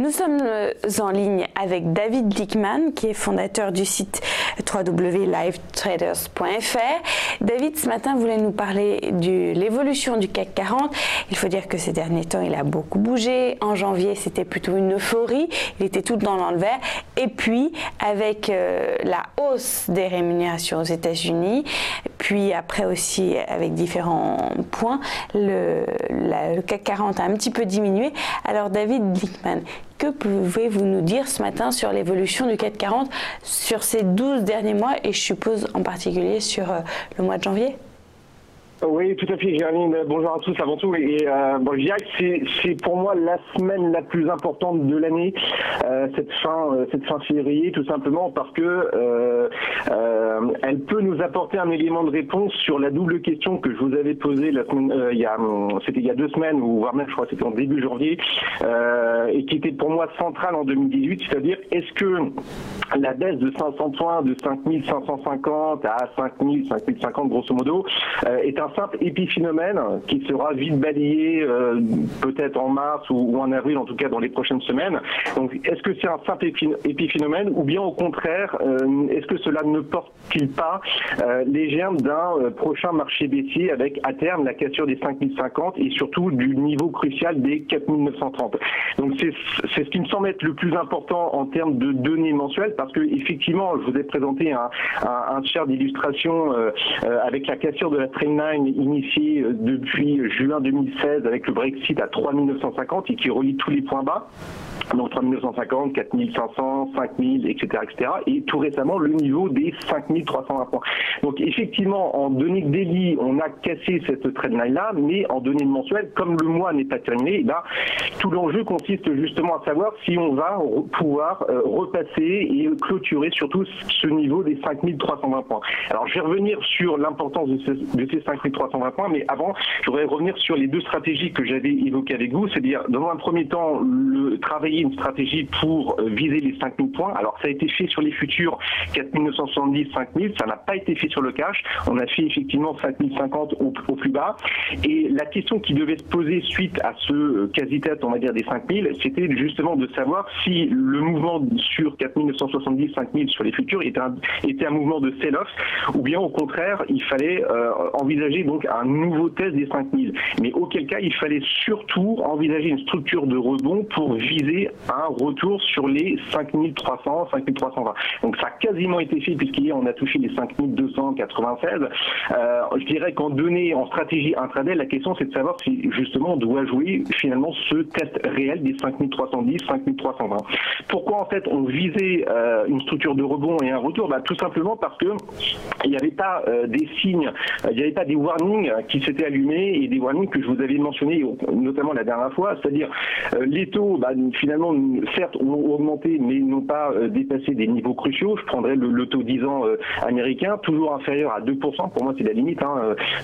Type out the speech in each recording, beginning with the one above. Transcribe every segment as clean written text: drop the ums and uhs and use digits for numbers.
Nous sommes en ligne avec David Glickman, qui est fondateur du site www.livetraders.fr. David, ce matin, voulait nous parler de l'évolution du CAC 40. Il faut dire que ces derniers temps, il a beaucoup bougé. En janvier, c'était plutôt une euphorie. Il était tout dans le vert. Et puis, avec la hausse des rémunérations aux États-Unis, puis après aussi avec différents points, le CAC 40 a un petit peu diminué. Alors, David Glickman, que pouvez-vous nous dire ce matin sur l'évolution du CAC 40 sur ces 12 derniers mois et je suppose en particulier sur le mois de janvier? Oui, tout à fait, Géraldine. Bonjour à tous avant tout. Et je dirais que c'est pour moi la semaine la plus importante de l'année, cette fin février, tout simplement parce que elle peut nous apporter un élément de réponse sur la double question que je vous avais posée la semaine, c'était il y a 2 semaines, ou voire même je crois que c'était en début janvier, et qui était pour moi centrale en 2018, c'est-à-dire est-ce que la baisse de 500 points de 5550 à 5000, 5050 grosso modo, est un simple épiphénomène qui sera vite balayé peut-être en mars ou en avril, en tout cas dans les prochaines semaines. Donc est-ce que c'est un simple épiphénomène ou bien au contraire, est-ce que cela ne porte-t-il pas les germes d'un prochain marché baissier avec à terme la cassure des 5050 et surtout du niveau crucial des 4930. Donc c'est ce qui me semble être le plus important en termes de données mensuelles parce que effectivement je vous ai présenté un chart d'illustration avec la cassure de la trendline initiée depuis juin 2016 avec le Brexit à 3950 et qui relie tous les points bas. Donc 3950, 4500, 5000, etc., etc. Et tout récemment, le niveau des 5320 points. Donc effectivement, en données de daily, on a cassé cette trendline-là, mais en données mensuelles, comme le mois n'est pas terminé, là, tout l'enjeu consiste justement à savoir si on va pouvoir repasser et clôturer surtout ce niveau des 5320 points. Alors je vais revenir sur l'importance de ces 5320 points, mais avant, je voudrais revenir sur les 2 stratégies que j'avais évoquées avec vous, c'est-à-dire dans un premier temps, travailler une stratégie pour viser les 5000 points. Alors ça a été fait sur les futurs 4970, 5000, ça n'a pas été fait sur le cash. On a fait effectivement 5050 au plus bas. Et la question qui devait se poser suite à ce quasi-tête, on va dire, des 5000, c'était justement de savoir si le mouvement sur 4970, 5000 sur les futurs était un mouvement de sell-off ou bien au contraire, il fallait envisager donc un nouveau test des 5000. Mais auquel cas, il fallait surtout envisager une structure de rebond pour viser un retour sur les 5300, 5320. Donc ça a quasiment été fait puisqu'hier on a touché les 5296. Je dirais qu'en données, en stratégie intraday, la question c'est de savoir si justement on doit jouer finalement ce test réel des 5310, 5320. Pourquoi en fait on visait une structure de rebond et un retour? Tout simplement parce que il n'y avait pas des signes, il n'y avait pas des warnings qui s'étaient allumés et des warnings que je vous avais mentionnés notamment la dernière fois, c'est-à-dire les taux finalement certes ont augmenté mais n'ont pas dépassé des niveaux cruciaux. Je prendrais le taux 10 ans américain, toujours inférieur à 2%, pour moi c'est la limite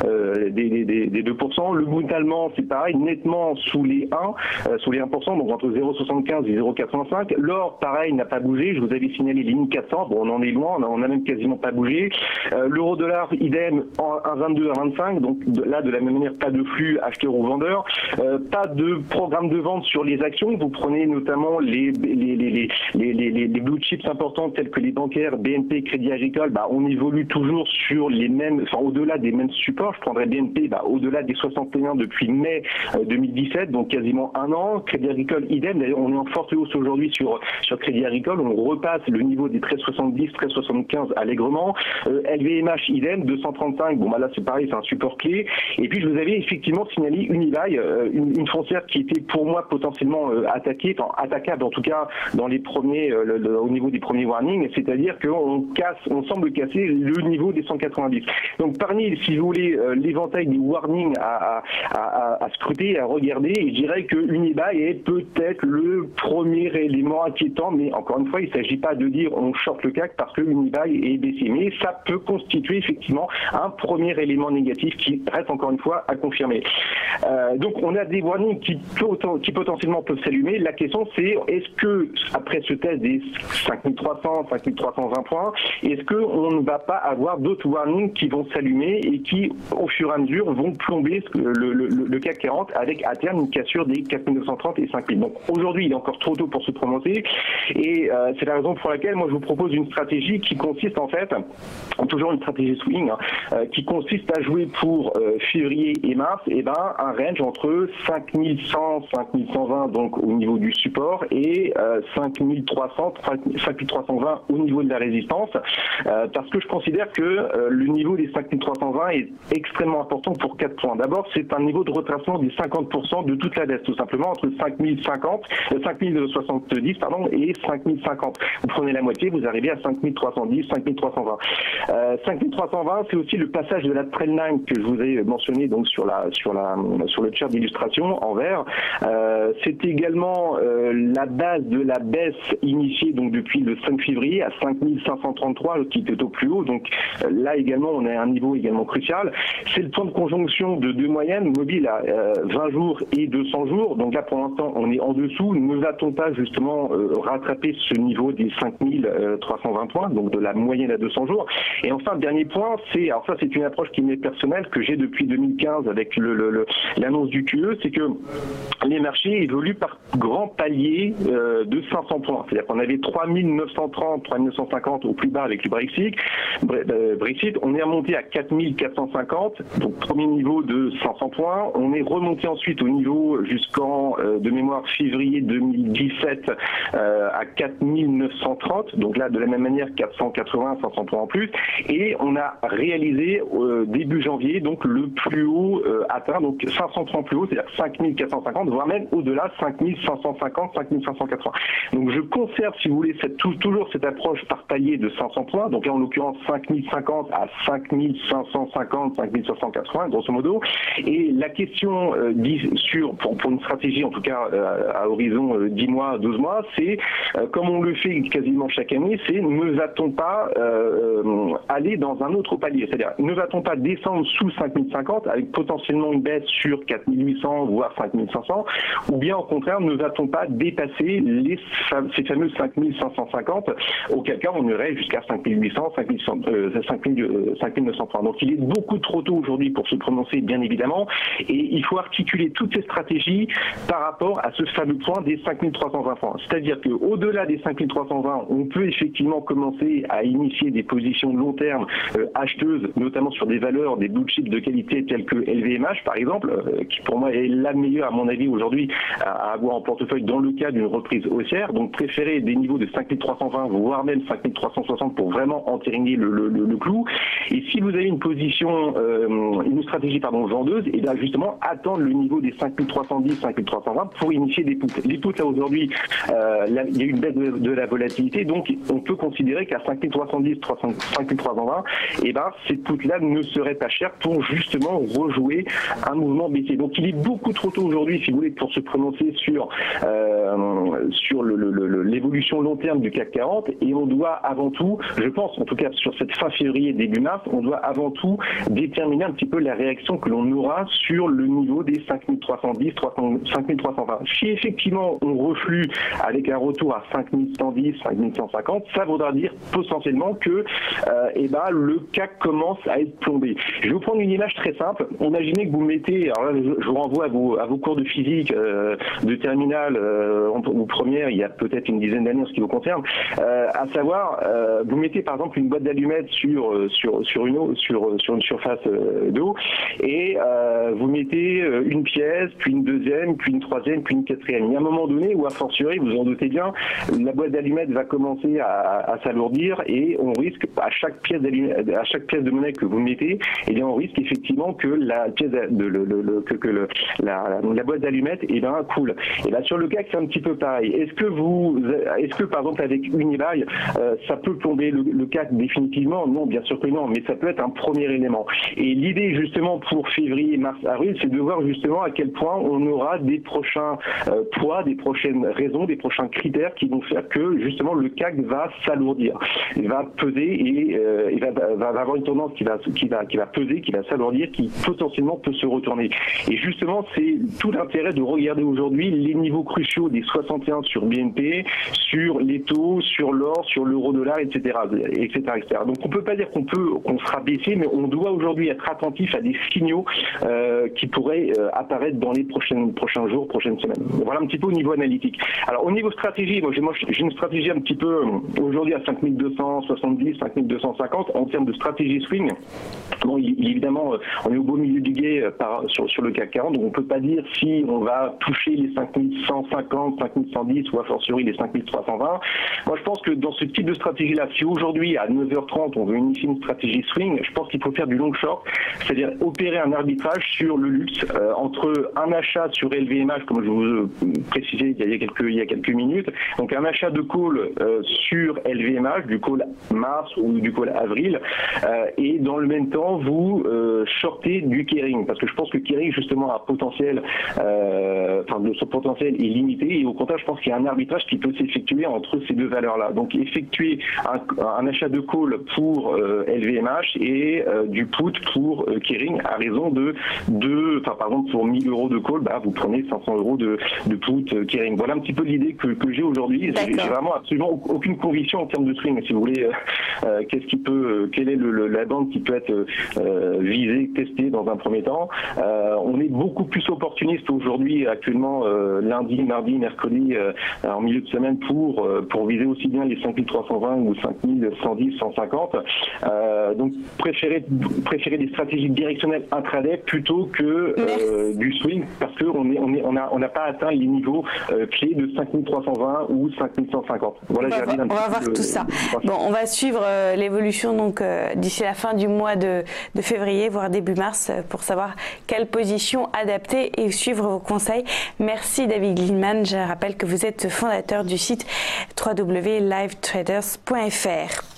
des 2%. Le Bund allemand c'est pareil, nettement sous les 1%, donc entre 0,75 et 0,85. L'or pareil n'a pas bougé, je vous avais signalé les 1400, bon on en est loin, on n'a même quasiment pas bougé. L'euro dollar idem 1,22 à 25, donc là de la même manière pas de flux acheteur ou vendeur, pas de programme de vente sur les actions. Vous prenez notamment les blue chips importants tels que les bancaires, BNP, Crédit Agricole, on évolue toujours sur les mêmes, au-delà des mêmes supports. Je prendrais BNP au-delà des 61 depuis mai 2017, donc quasiment un an. Crédit Agricole, idem. D'ailleurs, on est en forte hausse aujourd'hui sur Crédit Agricole. On repasse le niveau des 13,70, 13,75 allègrement. LVMH, idem, 235. Là, c'est pareil, c'est un support clé. Et puis, je vous avais effectivement signalé Unibail, une foncière qui était pour moi potentiellement attaquable en tout cas dans les premiers, au niveau des premiers warnings, c'est-à-dire qu'on semble casser le niveau des 190. Donc parmi, si vous voulez, l'éventail des warnings à scruter, à regarder, je dirais que Unibail est peut-être le premier élément inquiétant, mais encore une fois, il ne s'agit pas de dire on short le CAC parce que Unibail est baissier, mais ça peut constituer effectivement un premier élément négatif qui reste encore une fois à confirmer. Donc on a des warnings qui potentiellement peuvent s'allumer. La question question, c'est est-ce que après ce test des 5300, 5320 points, est-ce qu'on ne va pas avoir d'autres warnings qui vont s'allumer et qui, au fur et à mesure, vont plomber le CAC 40 avec à terme une cassure des 4930 et 5000. Donc aujourd'hui, il est encore trop tôt pour se prononcer et c'est la raison pour laquelle moi je vous propose une stratégie qui consiste en fait, toujours une stratégie swing, qui consiste à jouer pour février et mars, et un range entre 5100, 5120 donc au niveau du support et 5300, 5320 au niveau de la résistance, parce que je considère que le niveau des 5320 est extrêmement important pour 4 points. D'abord, c'est un niveau de retracement des 50% de toute la baisse, tout simplement entre 5070 et 5050. Vous prenez la moitié, vous arrivez à 5310, 5320. 5320, c'est aussi le passage de la trendline que je vous ai mentionné donc sur le chart d'illustration en vert. C'est également la base de la baisse initiée donc depuis le 5 février à 5533 qui était au plus haut. Donc là également on a un niveau également crucial. C'est le point de conjonction de deux moyennes mobiles à 20 jours et 200 jours. Donc là pour l'instant on est en dessous. Ne va-t-on pas justement rattraper ce niveau des 5320 points, donc de la moyenne à 200 jours. Et enfin dernier point, alors ça c'est une approche qui m'est personnelle que j'ai depuis 2015 avec l'annonce du QE, c'est que les marchés évoluent par grands paliers de 500 points. C'est-à-dire qu'on avait 3930, 3950 au plus bas avec le Brexit. On est remonté à 4450, donc premier niveau de 500 points. On est remonté ensuite au niveau jusqu'en, de mémoire, février 2017 à 4930. Donc là, de la même manière, 480, 500 points en plus. Et on a réalisé début janvier donc le plus haut atteint, donc 500 points plus haut, c'est-à-dire 5450, voire même au-delà 5550, 5580. Donc je conserve, si vous voulez, toujours cette approche par palier de 500 points, donc là en l'occurrence 5050 à 5550, 5580 grosso modo. Et la question pour une stratégie en tout cas à horizon 10 mois, 12 mois, c'est comme on le fait quasiment chaque année, c'est ne va-t-on pas aller dans un autre palier, c'est-à-dire ne va-t-on pas descendre sous 5050 avec potentiellement une baisse sur 4800 voire 5500, ou bien au contraire ne va-t-on pas dépasser ces fameux 5550, auquel cas on irait jusqu'à 5800, 5900 points. Donc il est beaucoup trop tôt aujourd'hui pour se prononcer bien évidemment, et il faut articuler toutes ces stratégies par rapport à ce fameux point des 5320 points. C'est-à-dire qu'au-delà des 5320, on peut effectivement commencer à initier des positions de long terme acheteuses, notamment sur des valeurs, des blue chips de qualité telles que LVMH par exemple, qui pour moi est la meilleure à mon avis aujourd'hui à avoir en portefeuille dans le cas d'une reprise haussière. Donc préférer des niveaux de 5320 voire même 5360 pour vraiment entériner le clou. Et si vous avez une position, une stratégie vendeuse, et bien justement attendre le niveau des 5310, 5320 pour initier des puts. Les puts là aujourd'hui, il y a eu une baisse de la volatilité, donc on peut considérer qu'à 5310, 5320, et ben ces puts là ne seraient pas chers pour justement rejouer un mouvement baissier. Donc il est beaucoup trop tôt aujourd'hui, si vous voulez, pour se prononcer sur l'évolution long terme du CAC 40, et on doit avant tout, je pense en tout cas sur cette fin février, début mars, on doit avant tout déterminer un petit peu la réaction que l'on aura sur le niveau des 5310, 5320. Si effectivement on reflue avec un retour à 5110, 5150, ça voudra dire potentiellement que le CAC commence à être plombé. Je vais vous prendre une image très simple. Imaginez que vous mettez, alors là je vous renvoie à vos cours de physique de terminale ou première, il y a peut-être une dizaine d'années en ce qui vous concerne, à savoir vous mettez par exemple une boîte d'allumettes sur une surface d'eau, et vous mettez une pièce, puis une deuxième, puis une troisième, puis une quatrième. Il y a un moment donné où, a fortiori, vous en doutez bien, la boîte d'allumettes va commencer à s'alourdir, et on risque, à chaque pièce de monnaie que vous mettez, et bien on risque effectivement que la boîte d'allumettes coule. Et là sur le CAC c'est un petit peu pareil. Est-ce que par exemple avec Unibail ça peut plomber le CAC définitivement? Non, bien sûr que non, mais ça peut être un premier élément. Et l'idée justement pour février, mars, avril, c'est de voir justement à quel point on aura des prochains poids, des prochaines raisons, des prochains critères qui vont faire que justement le CAC va s'alourdir. Il va peser et il va avoir une tendance qui va peser, qui va s'alourdir, qui potentiellement peut se retourner. Et justement, c'est tout l'intérêt de regarder aujourd'hui les niveaux cruciaux des des 61 sur BNP, sur les taux, sur l'or, sur l'euro-dollar, etc., etc., etc. Donc on peut pas dire qu'on sera baissé, mais on doit aujourd'hui être attentif à des signaux qui pourraient apparaître dans les prochains jours, prochaines semaines. Voilà un petit peu au niveau analytique. Alors au niveau stratégie, moi j'ai une stratégie un petit peu aujourd'hui à 5270, 5250 en termes de stratégie swing. Bon, évidemment, on est au beau milieu du gué sur le CAC 40, donc on ne peut pas dire si on va toucher les 5150, 5110 ou a fortiori les 5320. Moi, je pense que dans ce type de stratégie-là, si aujourd'hui à 9h30 on veut initier une stratégie swing, je pense qu'il faut faire du long short, c'est-à-dire opérer un arbitrage sur le luxe entre un achat sur LVMH, comme je vous précisais il y a quelques minutes, donc un achat de call sur LVMH, du call mars ou du call avril, et dans le même temps vous shortez du Kering, parce que je pense que Kering justement a potentiel, son potentiel est limité, et au contraire je pense qu'il y a un arbitrage qui peut s'effectuer entre ces deux valeurs-là. Donc effectuer un achat de call pour LVMH et du put pour Kering à raison par exemple pour 1000 euros de call, vous prenez 500 euros de put Kering. Voilà un petit peu l'idée que j'ai aujourd'hui. J'ai vraiment absolument aucune conviction en termes de swing, si vous voulez. Quelle est la bande qui peut être visée, testée dans un premier temps. On est beaucoup plus opportuniste aujourd'hui, actuellement, lundi, mardi, mercredi, en milieu de semaine pour viser aussi bien les 5320 ou 5110, 150. Donc préférer des stratégies directionnelles intraday plutôt que du swing, parce qu'on n'a pas atteint les niveaux clés de 5320 ou 5150. Voilà, on va voir tout ça. Bon, on va suivre l'évolution donc d'ici la fin du mois de février, voire début mars, pour savoir quelle position adapter et suivre vos conseils. Merci David Gliman. Je rappelle que vous êtes fondateur du site www.livetraders.fr.